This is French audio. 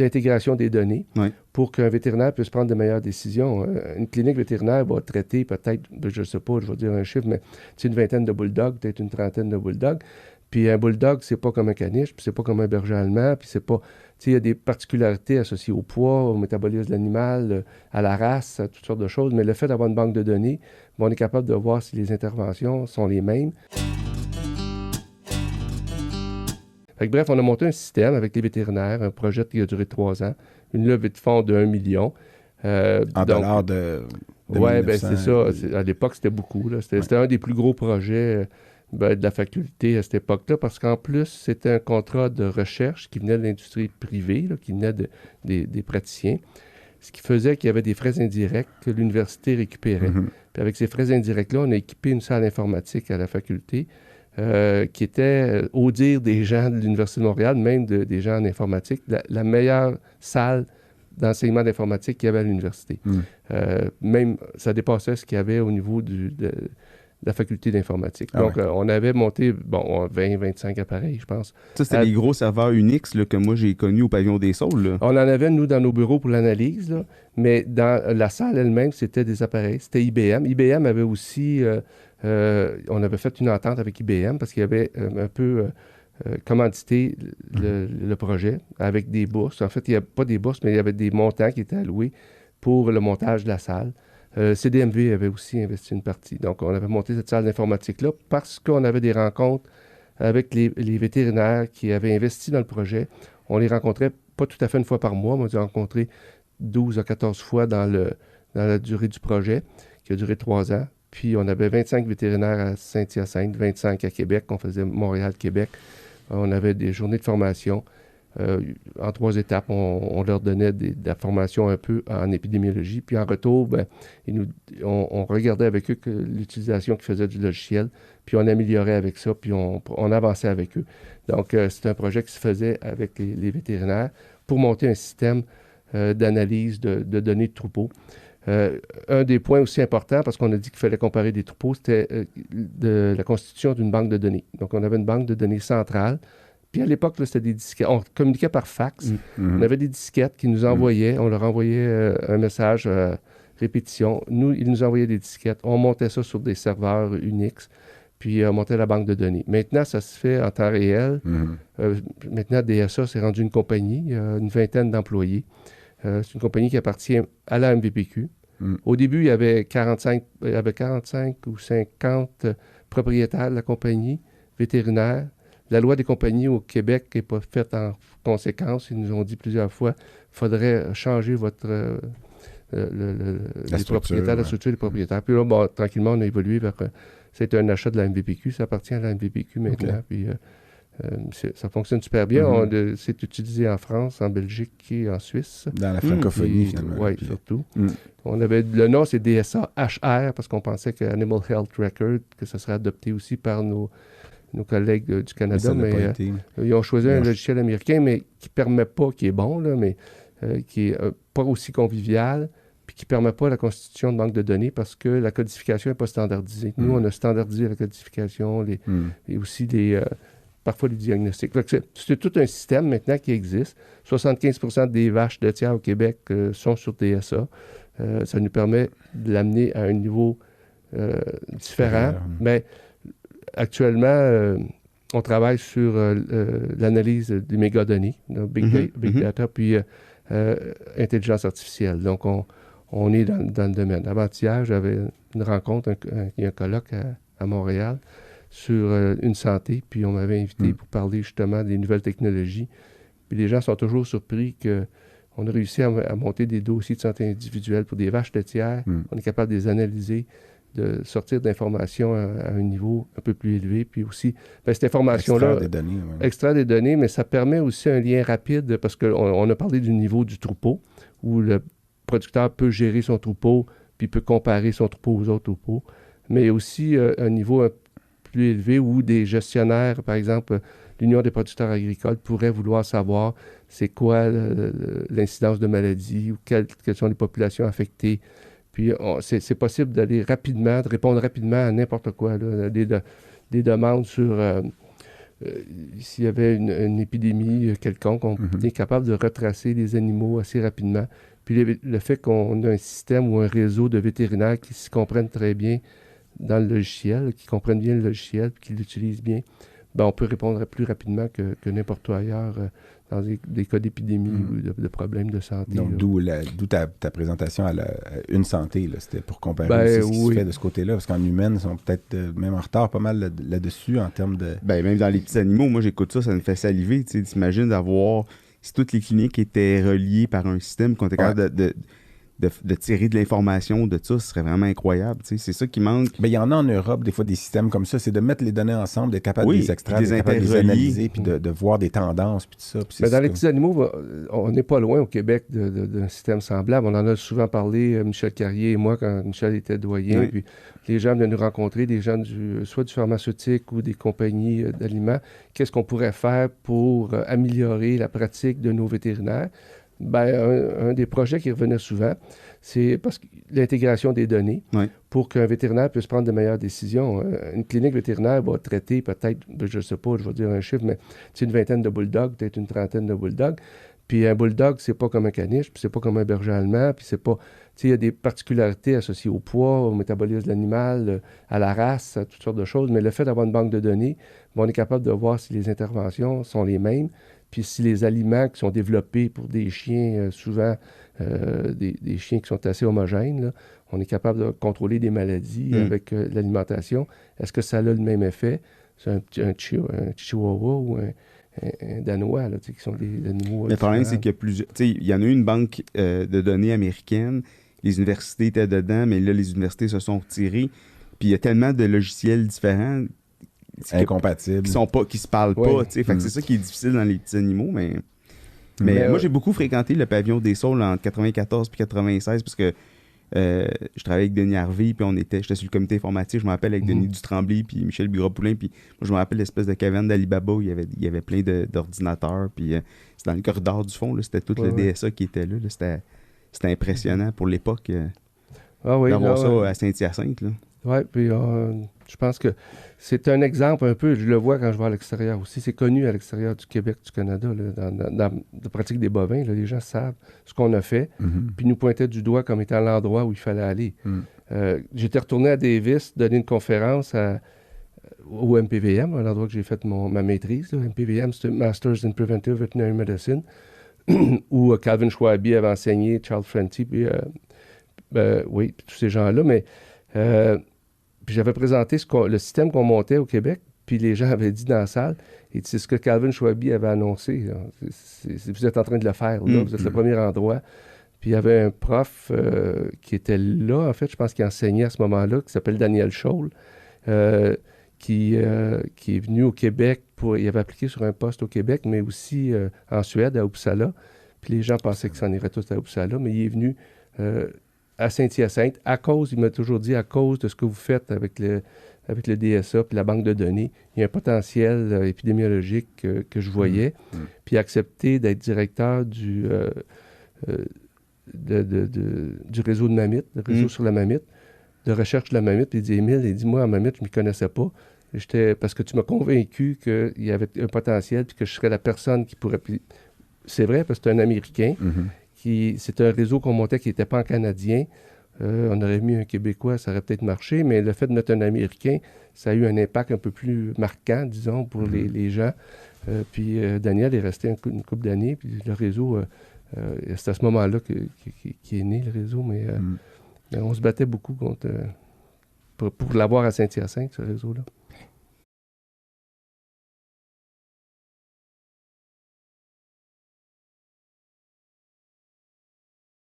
l'intégration des données Oui. pour qu'un vétérinaire puisse prendre de meilleures décisions. Une clinique vétérinaire va traiter peut-être, je ne sais pas, je vais dire un chiffre, mais une vingtaine de bulldogs, peut-être une trentaine de bulldogs. Puis un bulldog, c'est pas comme un caniche, puis c'est pas comme un berger allemand, puis c'est pas... Il y a des particularités associées au poids, au métabolisme de l'animal, à la race, à toutes sortes de choses. Mais le fait d'avoir une banque de données, on est capable de voir si les interventions sont les mêmes. Bref, on a monté un système avec les vétérinaires, un projet qui a duré 3 ans, une levée de fonds de 1 million. En dollars de Oui, 1900, c'est ça. À l'époque, c'était beaucoup. C'était un des plus gros projets de la faculté à cette époque-là, parce qu'en plus, c'était un contrat de recherche qui venait de l'industrie privée, qui venait des praticiens, ce qui faisait qu'il y avait des frais indirects que l'université récupérait. Mm-hmm. Puis avec ces frais indirects-là, on a équipé une salle informatique à la faculté qui était, au dire des gens de l'Université de Montréal, même des gens en informatique, la meilleure salle d'enseignement d'informatique qu'il y avait à l'université. Même, ça dépassait ce qu'il y avait au niveau de la faculté d'informatique. Ah Donc, ouais. on avait monté 20-25 appareils, je pense. Ça, c'était des gros serveurs Unix là, que moi, j'ai connus au pavillon des Saules. Là. On en avait, nous, dans nos bureaux pour l'analyse, là, mais dans la salle elle-même, c'était des appareils. C'était IBM. IBM avait aussi... on avait fait une entente avec IBM parce qu'il y avait un peu commandité le projet avec des bourses. En fait, il n'y avait pas des bourses, mais il y avait des montants qui étaient alloués pour le montage de la salle. CDMV avait aussi investi une partie. Donc, on avait monté cette salle d'informatique-là parce qu'on avait des rencontres avec les vétérinaires qui avaient investi dans le projet. On les rencontrait pas tout à fait une fois par mois, mais on les a rencontrés 12 à 14 fois dans la durée du projet, qui a duré 3 ans. Puis, on avait 25 vétérinaires à Saint-Hyacinthe, 25 à Québec. On faisait Montréal-Québec. On avait des journées de formation. En 3 étapes, on leur donnait de la formation un peu en épidémiologie. Puis en retour, on regardait avec eux l'utilisation qu'ils faisaient du logiciel, puis on améliorait avec ça, puis on avançait avec eux. Donc, c'est un projet qui se faisait avec les vétérinaires pour monter un système d'analyse de données de troupeaux. Un des points aussi importants, parce qu'on a dit qu'il fallait comparer des troupeaux, c'était de la constitution d'une banque de données. Donc, on avait une banque de données centrale. Puis à l'époque, là, c'était des disquettes. On communiquait par fax. On avait des disquettes qui nous envoyaient. On leur envoyait un message répétition. Nous, ils nous envoyaient des disquettes. On montait ça sur des serveurs Unix. Puis on montait la banque de données. Maintenant, ça se fait en temps réel. Maintenant, DSA, c'est rendu une compagnie. Il y a une vingtaine d'employés. C'est une compagnie qui appartient à la MVPQ. Au début, il y avait 45 ou 50 propriétaires de la compagnie, vétérinaires. La loi des compagnies au Québec n'est pas faite en conséquence. Ils nous ont dit plusieurs fois qu'il faudrait changer les propriétaires, la structure des propriétaires. Puis là, tranquillement, on a évolué vers... c'est un achat de la MVPQ. Ça appartient à la MVPQ maintenant. Okay. Puis ça fonctionne super bien. C'est utilisé en France, en Belgique et en Suisse. Dans la francophonie, finalement. Oui, surtout. Le nom, c'est DSA HR parce qu'on pensait que Animal Health Record, que ça serait adopté aussi par nos collègues du Canada, mais ils ont choisi un logiciel américain, mais qui ne permet pas, qui est bon, là, mais qui n'est pas aussi convivial, puis qui ne permet pas la constitution de banque de données parce que la codification n'est pas standardisée. Nous, on a standardisé la codification et aussi parfois les diagnostics. C'est tout un système maintenant qui existe. 75% des vaches de tiers au Québec sont sur DSA. Ça nous permet de l'amener à un niveau différent, mais actuellement, on travaille sur l'analyse des mégadonnées, big data, puis intelligence artificielle. Donc, on est dans le domaine. Avant-hier, j'avais une rencontre, un colloque à Montréal sur une santé, puis on m'avait invité pour parler justement des nouvelles technologies. Puis les gens sont toujours surpris qu'on a réussi à monter des dossiers de santé individuelle pour des vaches laitières. On est capable de les analyser, de sortir d'informations à un niveau un peu plus élevé. Puis aussi, cette information-là... Extraire des données, mais ça permet aussi un lien rapide, parce qu'on a parlé du niveau du troupeau, où le producteur peut gérer son troupeau, puis peut comparer son troupeau aux autres troupeaux. Mais il y a aussi un niveau plus élevé où des gestionnaires, par exemple, l'Union des producteurs agricoles pourrait vouloir savoir c'est quoi l'incidence de maladies ou quelles sont les populations affectées. Puis c'est possible d'aller rapidement, de répondre rapidement à n'importe quoi. Là, des demandes sur s'il y avait une épidémie quelconque, on est capable de retracer les animaux assez rapidement. Puis le fait qu'on a un système ou un réseau de vétérinaires qui s'y comprennent très bien dans le logiciel, qui comprennent bien le logiciel, puis qui l'utilisent bien, ben, on peut répondre plus rapidement que n'importe où ailleurs dans des cas d'épidémie ou de problèmes de santé. Donc, d'où ta présentation à Une Santé. Là. C'était pour comparer Ben, aussi ce qui se fait de ce côté-là. Parce qu'en humaine, ils sont peut-être même en retard pas mal là-dessus en termes de... Ben, même dans les petits animaux, moi, j'écoute ça me fait saliver. Tu sais, t'imagines d'avoir... Si toutes les cliniques étaient reliées par un système, qu'on était capable de tirer de l'information de ça, ce serait vraiment incroyable. Tu sais, c'est ça qui manque. Ben, il y en a en Europe, des fois, des systèmes comme ça. C'est de mettre les données ensemble, d'être capable de les extraire, des d'être capable de les interrelier. analyser, puis de voir des tendances, puis tout ça. Puis Ben, dans les petits animaux, on n'est pas loin au Québec d'un système semblable. On en a souvent parlé, Michel Carrier et moi, quand Michel était doyen. Oui. Puis les gens venaient nous rencontrer, des gens soit du pharmaceutique ou des compagnies d'aliments. Qu'est-ce qu'on pourrait faire pour améliorer la pratique de nos vétérinaires? Ben, un des projets qui revenait souvent, c'est parce que l'intégration des données pour qu'un vétérinaire puisse prendre de meilleures décisions. Une clinique vétérinaire va traiter peut-être, je ne sais pas, je vais dire un chiffre, mais une vingtaine de bulldogs, peut-être une trentaine de bulldogs. Puis un bulldog, c'est pas comme un caniche, puis c'est pas comme un berger allemand, puis c'est pas... Tu sais, il y a des particularités associées au poids, au métabolisme de l'animal, à la race, à toutes sortes de choses. Mais le fait d'avoir une banque de données, ben, on est capable de voir si les interventions sont les mêmes, puis si les aliments qui sont développés pour des chiens, souvent des chiens qui sont assez homogènes, là, on est capable de contrôler des maladies avec l'alimentation. Est-ce que ça a le même effet? C'est un chihuahua ou un Danois, là, qui sont des animaux. Le problème, c'est qu'il y a plusieurs. Il y en a eu une banque de données américaine. Les universités étaient dedans, mais là, les universités se sont retirées. Puis il y a tellement de logiciels différents. Incompatibles. Qui se parlent pas. Fait que c'est ça qui est difficile dans les petits animaux, mais moi, j'ai beaucoup fréquenté le pavillon des Saules en 94 puis 96 parce que je travaillais avec Denis Harvey, puis j'étais sur le comité informatique, je me rappelle, avec Denis Dutremblay, puis Michel Bureau-Poulain, puis moi, je me rappelle l'espèce de caverne d'Alibaba où il y avait plein d'ordinateurs, puis c'était dans le corridor du fond, là, c'était tout le DSA qui était là, c'était impressionnant pour l'époque d'avoir ça à Saint-Hyacinthe. Oui, puis je pense que c'est un exemple un peu, je le vois quand je vais à l'extérieur aussi, c'est connu à l'extérieur du Québec, du Canada, là, dans la pratique des bovins, là, les gens savent ce qu'on a fait, puis nous pointaient du doigt comme étant l'endroit où il fallait aller. J'étais retourné à Davis donner une conférence au MPVM, à l'endroit que j'ai fait ma maîtrise. Là. MPVM, c'est Masters in Preventive Veterinary Medicine, où Calvin Schwabi avait enseigné, Charles Frenty, puis tous ces gens-là, mais... puis j'avais présenté le système qu'on montait au Québec, puis les gens avaient dit dans la salle, et c'est ce que Calvin Schwabi avait annoncé. Vous êtes en train de le faire, là, vous êtes le premier endroit. Puis il y avait un prof qui était là, en fait, je pense qu'il enseignait à ce moment-là, qui s'appelle Daniel Scholl, qui est venu au Québec il avait appliqué sur un poste au Québec, mais aussi en Suède, à Uppsala. Puis les gens pensaient que ça en irait tous à Uppsala, mais il est venu... à Saint-Hyacinthe, il m'a toujours dit, à cause de ce que vous faites avec le DSA puis la banque de données, il y a un potentiel épidémiologique que je voyais. Puis accepter d'être directeur du réseau de mammites, le réseau sur la mammite, de recherche de la mammite. Puis il dit, Émile, il dit, moi, en mammite, je ne m'y connaissais pas. Parce que tu m'as convaincu qu'il y avait un potentiel puis que je serais la personne qui pourrait... Puis c'est vrai, parce que c'est un Américain. C'est un réseau qu'on montait qui n'était pas en canadien. On aurait mis un Québécois, ça aurait peut-être marché, mais le fait de mettre un Américain, ça a eu un impact un peu plus marquant, disons, pour les gens. Puis Daniel est resté une couple d'années, puis le réseau, c'est à ce moment-là qui est né, le réseau, mais on se battait beaucoup pour l'avoir à Saint-Hyacinthe, ce réseau-là.